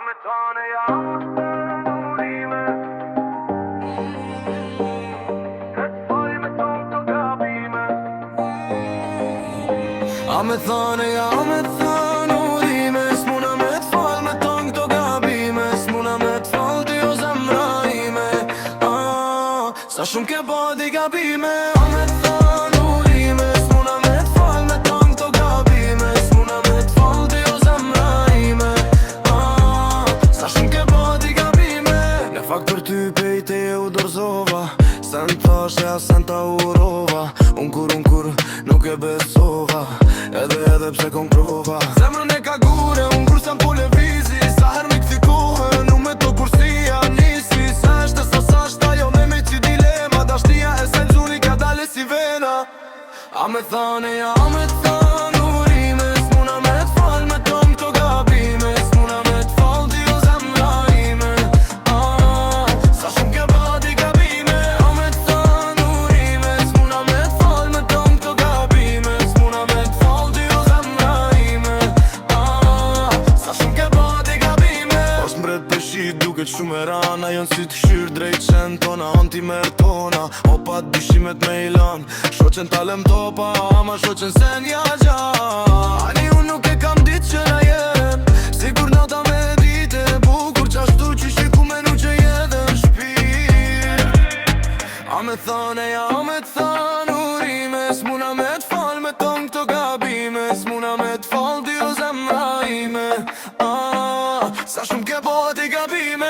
me tane urime E të faj me tonë të gabime A me thane urime S'muna me t'fall me tonë këto gabime S'muna me t'fall ti o zemra ime Sa shumë ke bo di gabime A me thane urime S'muna me t'fall me tonë këto gabime S'muna me t'fall ti o zemra ime Sa shumë ke bo di gabime Në fakt për ty pejte e u dorzova Sen thashe a sen ta urova Unë kur nuk e besova Edhe pse kon prova Zemrën e ka gure, unë kur s'jam po levizi Sa her me këthi kohë, nuk me to kursia nisi Sa eshte sa shta jo me me qi dilema Dashnia e se gjuni ka dale si vena A me thane urime S'muna me t'fall me tom këto gabime S'muna me t'fall ti o zemra ime Sa shumë ke ba di gabime A me thane urime S'muna me t'fall me tom këto gabime S'muna me t'fall ti o zemra ime Sa shumë ke ba di gabime Os mbret peshit duket shumë e rana Jën si t'kshyrë drejt qenë tona Anti-mer tona Opat bishimet me ilan Shoqen talem topa Ama shoqen se nja gja Ani unë nuk e kam dit që na jem Sigur nata me dite Bukur qashtu që shiku me nuk që jedhe në shpir A me thane urime S'muna me t'fall me ton këto gabime S'muna me t'fall ti o zemra ime Sa shumë ke bo ti gabime